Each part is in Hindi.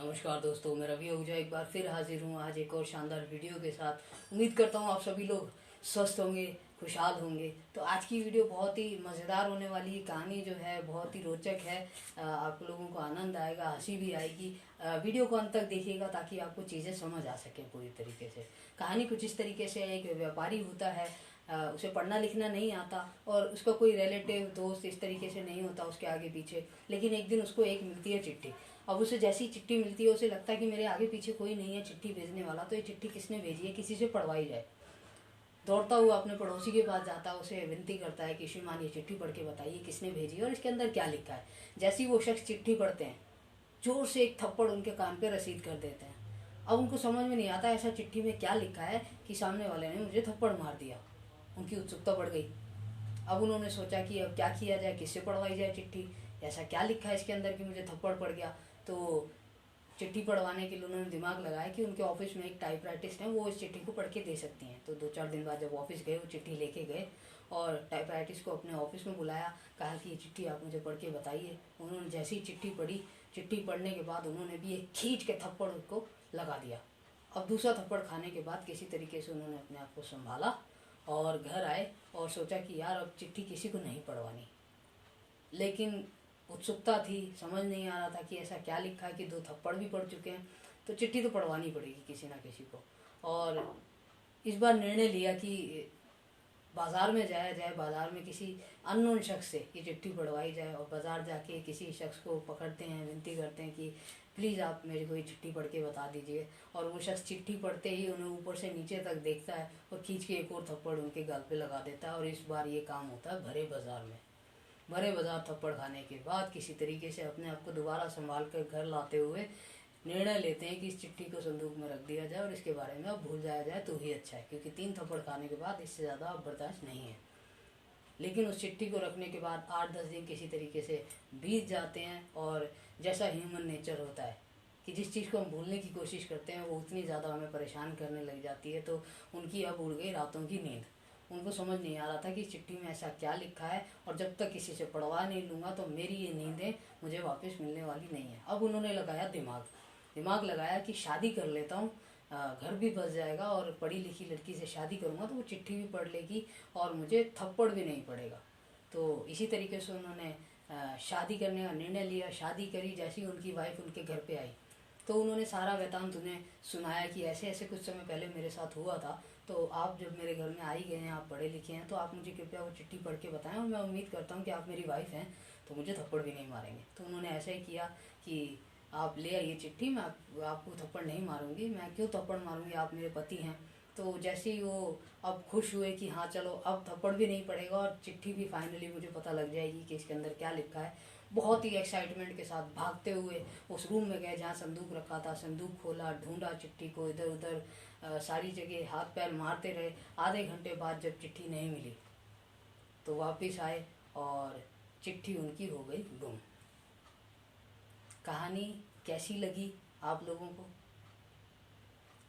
नमस्कार दोस्तों, मैं रवि आहूजा एक बार फिर हाजिर हूँ आज एक और शानदार वीडियो के साथ। उम्मीद करता हूँ आप सभी लोग स्वस्थ होंगे, खुशहाल होंगे। तो आज की वीडियो बहुत ही मज़ेदार होने वाली है। कहानी जो है बहुत ही रोचक है। आप लोगों को आनंद आएगा, हंसी भी आएगी। वीडियो को अंत तक देखिएगा ताकि आपको चीज़ें समझ आ सकें पूरी तरीके से। कहानी कुछ इस तरीके से, एक व्यापारी होता है, उसे पढ़ना लिखना नहीं आता और उसका कोई रिलेटिव दोस्त इस तरीके से नहीं होता उसके आगे पीछे। लेकिन एक दिन उसको एक मिलती है चिट्ठी। अब उसे जैसी चिट्ठी मिलती है उसे लगता है कि मेरे आगे पीछे कोई नहीं है चिट्ठी भेजने वाला, तो ये चिट्ठी किसने भेजी है, किसी से पढ़वाई जाए। दौड़ता हुआ अपने पड़ोसी के पास जाता है, उसे विनती करता है कि श्रीमान ये चिट्ठी पढ़ के बताइए किसने भेजी है और इसके अंदर क्या लिखा है। जैसे ही वो शख्स चिट्ठी पढ़ते हैं, जोर से एक थप्पड़ उनके कान पे रसीद कर देते हैं। अब उनको समझ में नहीं आता ऐसा चिट्ठी में क्या लिखा है कि सामने वाले ने मुझे थप्पड़ मार दिया। उनकी उत्सुकता बढ़ गई। अब उन्होंने सोचा कि अब क्या किया जाए, किससे पढ़वाई जाए चिट्ठी, ऐसा क्या लिखा है इसके अंदर कि मुझे थप्पड़ पड़ गया। तो चिट्ठी पढ़वाने के लिए उन्होंने दिमाग लगाया कि उनके ऑफिस में एक टाइपराइटिस्ट है, वो इस चिट्ठी को पढ़ के दे सकती हैं। तो 2-4 दिन बाद जब ऑफिस गए, वो चिट्ठी लेके गए और टाइपराइटिस्ट को अपने ऑफिस में बुलाया। कहा कि ये चिट्ठी आप मुझे पढ़ के बताइए। उन्होंने जैसे ही चिट्ठी पढ़ी, चिट्ठी पढ़ने के बाद उन्होंने भी एक खींच के थप्पड़ उसको लगा दिया। अब दूसरा थप्पड़ खाने के बाद किसी तरीके से उन्होंने अपने आप को संभाला और घर आए और सोचा कि यार अब चिट्ठी किसी को नहीं पढ़वानी। लेकिन उत्सुकता थी, समझ नहीं आ रहा था कि ऐसा क्या लिखा है कि 2 थप्पड़ भी पड़ चुके हैं, तो चिट्ठी तो पढ़वानी पड़ेगी किसी ना किसी को। और इस बार निर्णय लिया कि बाज़ार में जाया जाए, बाज़ार में किसी अननोन शख्स से ये चिट्ठी पढ़वाई जाए। और बाज़ार जाके किसी शख्स को पकड़ते हैं, विनती करते हैं कि प्लीज़ आप मेरे को ये चिट्ठी पढ़ के बता दीजिए। और वो शख्स चिट्ठी पढ़ते ही उन्हें ऊपर से नीचे तक देखता है और खींच के एक और थप्पड़ उनके गाल पे लगा देता है। और इस बार ये काम होता है भरे बाज़ार में। भरे बाज़ार थप्पड़ खाने के बाद किसी तरीके से अपने आप को दोबारा संभाल कर घर लाते हुए निर्णय लेते हैं कि इस चिट्ठी को संदूक में रख दिया जाए और इसके बारे में अब भूल जाया जाए तो ही अच्छा है, क्योंकि 3 थप्पड़ खाने के बाद इससे ज़्यादा अब बर्दाश्त नहीं है। लेकिन उस चिट्ठी को रखने के बाद 8-10 दिन किसी तरीके से बीत जाते हैं और जैसा ह्यूमन नेचर होता है कि जिस चीज़ को हम भूलने की कोशिश करते हैं वो उतनी ज़्यादा हमें परेशान करने लग जाती है। तो उनकी अब उड़ गई रातों की नींद। उनको समझ नहीं आ रहा था कि चिट्ठी में ऐसा क्या लिखा है और जब तक किसी से पढ़वा नहीं लूँगा तो मेरी ये नींदें मुझे वापस मिलने वाली नहीं है। अब उन्होंने लगाया दिमाग लगाया कि शादी कर लेता हूँ, घर भी बस जाएगा और पढ़ी लिखी लड़की से शादी करूँगा तो वो चिट्ठी भी पढ़ लेगी और मुझे थप्पड़ भी नहीं पड़ेगा। तो इसी तरीके से उन्होंने शादी करने का निर्णय लिया। शादी करी। जैसी उनकी वाइफ उनके घर पे आई तो उन्होंने सारा वृतांत उन्हें सुनाया कि ऐसे ऐसे कुछ समय पहले मेरे साथ हुआ था। तो आप जब मेरे घर में आई गए हैं, आप पढ़े लिखे हैं, तो आप मुझे कृपया वो चिट्ठी पढ़ के बताएं और मैं उम्मीद करता हूँ कि आप मेरी वाइफ हैं तो मुझे थप्पड़ भी नहीं मारेंगे। तो उन्होंने ऐसा ही किया कि आप ले आइए चिट्ठी, मैं आपको थप्पड़ नहीं मारूंगी। मैं क्यों थप्पड़ मारूंगी, आप मेरे पति हैं। तो जैसे ही वो अब खुश हुए कि हाँ चलो अब थप्पड़ भी नहीं पड़ेगा और चिट्ठी भी फाइनली मुझे पता लग जाएगी कि इसके अंदर क्या लिखा है, बहुत ही एक्साइटमेंट के साथ भागते हुए उस रूम में गए जहाँ संदूक रखा था। संदूक खोला, ढूंढा चिट्ठी को, इधर उधर सारी जगह हाथ पैर मारते रहे। आधे घंटे बाद जब चिट्ठी नहीं मिली तो वापस आए और चिट्ठी उनकी हो गई गुम। कहानी कैसी लगी आप लोगों को?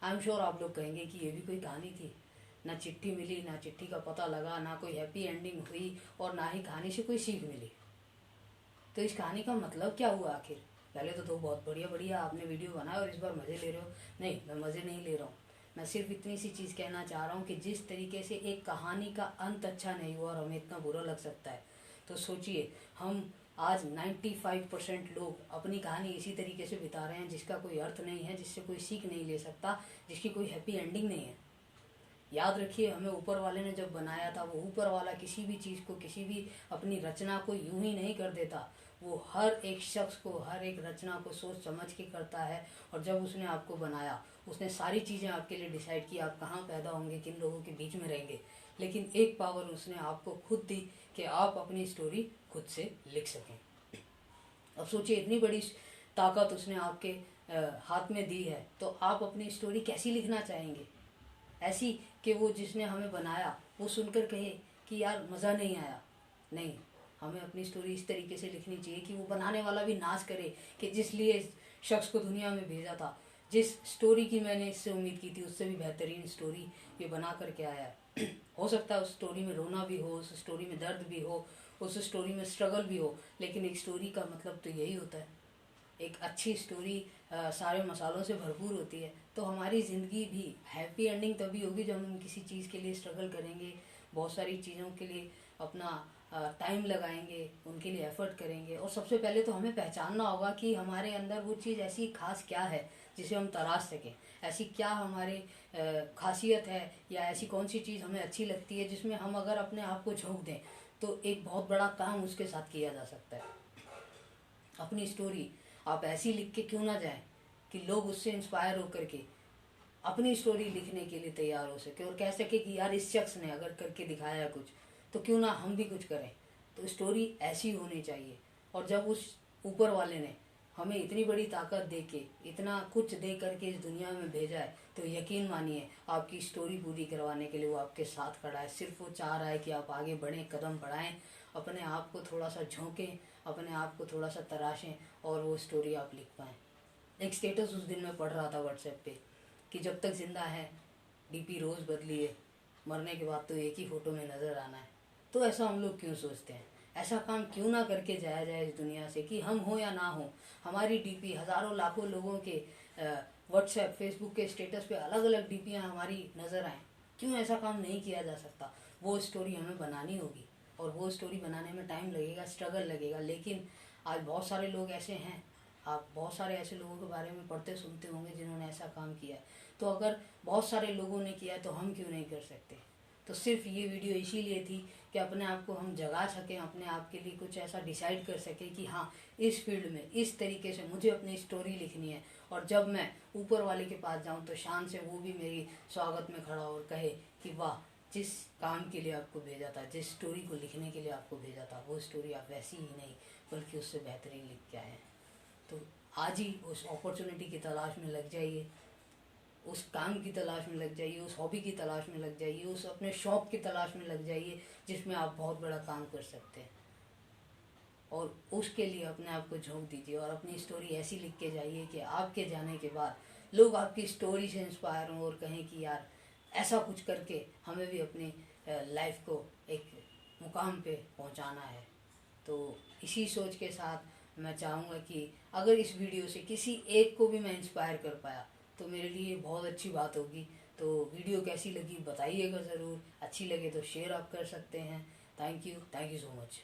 आई एम श्योर आप लोग कहेंगे कि ये भी कोई कहानी थी। ना चिट्ठी मिली, ना चिट्ठी का पता लगा, ना कोई हैप्पी एंडिंग हुई और ना ही कहानी से कोई सीख मिली। तो इस कहानी का मतलब क्या हुआ आखिर? पहले तो बहुत बढ़िया बढ़िया आपने वीडियो बनाया और इस बार मज़े ले रहे हो। नहीं, मैं मज़े नहीं ले रहा हूँ। मैं सिर्फ इतनी सी चीज़ कहना चाह रहा हूँ कि जिस तरीके से एक कहानी का अंत अच्छा नहीं हुआ और हमें इतना बुरा लग सकता है, तो सोचिए हम आज 95% लोग अपनी कहानी इसी तरीके से बिता रहे हैं जिसका कोई अर्थ नहीं है, जिससे कोई सीख नहीं ले सकता, जिसकी कोई हैप्पी एंडिंग नहीं है। याद रखिए, हमें ऊपर वाले ने जब बनाया था, वो ऊपर वाला किसी भी चीज़ को, किसी भी अपनी रचना को यूं ही नहीं कर देता। वो हर एक शख्स को, हर एक रचना को सोच समझ के करता है। और जब उसने आपको बनाया, उसने सारी चीज़ें आपके लिए डिसाइड की, आप कहाँ पैदा होंगे, किन लोगों के बीच में रहेंगे। लेकिन एक पावर उसने आपको खुद दी कि आप अपनी स्टोरी खुद से लिख सकें। अब सोचिए, इतनी बड़ी ताकत उसने आपके हाथ में दी है, तो आप अपनी स्टोरी कैसी लिखना चाहेंगे? ऐसी कि वो जिसने हमें बनाया वो सुनकर कहे कि यार मज़ा नहीं आया। नहीं, हमें अपनी स्टोरी इस तरीके से लिखनी चाहिए कि वो बनाने वाला भी नाज करे कि जिस लिए इस शख्स को दुनिया में भेजा था, जिस स्टोरी की मैंने इससे उम्मीद की थी, उससे भी बेहतरीन स्टोरी ये बना करके आया है। हो सकता है उस स्टोरी में रोना भी हो, उस स्टोरी में दर्द भी हो, उस स्टोरी में स्ट्रगल भी हो, लेकिन एक स्टोरी का मतलब तो यही होता है। एक अच्छी स्टोरी सारे मसालों से भरपूर होती है, तो हमारी ज़िंदगी भी हैप्पी एंडिंग तभी होगी जब हम किसी चीज़ के लिए स्ट्रगल करेंगे, बहुत सारी चीज़ों के लिए अपना टाइम लगाएंगे, उनके लिए एफर्ट करेंगे। और सबसे पहले तो हमें पहचानना होगा कि हमारे अंदर वो चीज़ ऐसी खास क्या है जिसे हम तराश सकें, ऐसी क्या हमारे खासियत है, या ऐसी कौन सी चीज़ हमें अच्छी लगती है जिसमें हम अगर अपने आप को झोंक दें तो एक बहुत बड़ा काम उसके साथ किया जा सकता है। अपनी स्टोरी आप ऐसी लिख के क्यों ना जाएं कि लोग उससे इंस्पायर होकर के अपनी स्टोरी लिखने के लिए तैयार हो सके और कह सके कि यार इस शख्स ने अगर करके दिखाया कुछ, तो क्यों ना हम भी कुछ करें। तो स्टोरी ऐसी होनी चाहिए। और जब उस ऊपर वाले ने हमें इतनी बड़ी ताकत दे के, इतना कुछ दे करके इस दुनिया में भेजा है, तो यकीन मानिए आपकी स्टोरी पूरी करवाने के लिए वो आपके साथ खड़ा है। सिर्फ वो चाह रहा है कि आप आगे बढ़ें, कदम बढ़ाएं, अपने आप को थोड़ा सा झोंकें, अपने आप को थोड़ा सा तराशें और वो स्टोरी आप लिख पाएँ। एक स्टेटस उस दिन मैं पढ़ रहा था व्हाट्सएप पे कि जब तक जिंदा है डीपी रोज़ बदलिए, मरने के बाद तो एक ही फ़ोटो में नज़र आना है। तो ऐसा हम लोग क्यों सोचते हैं? ऐसा काम क्यों ना करके जाया जाए इस दुनिया से कि हम हो या ना हो, हमारी डीपी हज़ारों लाखों लोगों के व्हाट्सएप फेसबुक के स्टेटस पे अलग अलग डीपियाँ हमारी नज़र आएँ। क्यों ऐसा काम नहीं किया जा सकता? वो स्टोरी हमें बनानी होगी और वो स्टोरी बनाने में टाइम लगेगा, स्ट्रगल लगेगा। लेकिन आज बहुत सारे लोग ऐसे हैं, आप बहुत सारे ऐसे लोगों के बारे में पढ़ते सुनते होंगे जिन्होंने ऐसा काम किया है। तो अगर बहुत सारे लोगों ने किया है तो हम क्यों नहीं कर सकते? तो सिर्फ ये वीडियो इसीलिए थी कि अपने आप को हम जगा सकें, अपने आप के लिए कुछ ऐसा डिसाइड कर सकें कि हाँ, इस फील्ड में इस तरीके से मुझे अपनी स्टोरी लिखनी है। और जब मैं ऊपर वाले के पास जाऊँ तो शान से वो भी मेरी स्वागत में खड़ा और कहे कि वाह, जिस काम के लिए आपको भेजा था, जिस स्टोरी को लिखने के लिए आपको भेजा था, वो स्टोरी आप वैसी ही नहीं बल्कि उससे बेहतरीन लिख के आए हैं। तो आज ही उस अपॉर्चुनिटी की तलाश में लग जाइए, उस काम की तलाश में लग जाइए, उस हॉबी की तलाश में लग जाइए, उस अपने शौक़ की तलाश में लग जाइए जिसमें आप बहुत बड़ा काम कर सकते हैं। और उसके लिए अपने आप को झोंक दीजिए और अपनी स्टोरी ऐसी लिख के जाइए कि आपके जाने के बाद लोग आपकी स्टोरी से इंस्पायर हों और कहें कि यार ऐसा कुछ करके हमें भी अपनी लाइफ को एक मुकाम पे पहुंचाना है। तो इसी सोच के साथ मैं चाहूँगा कि अगर इस वीडियो से किसी एक को भी मैं इंस्पायर कर पाया तो मेरे लिए बहुत अच्छी बात होगी। तो वीडियो कैसी लगी बताइएगा ज़रूर, अच्छी लगे तो शेयर आप कर सकते हैं। Thank you so much.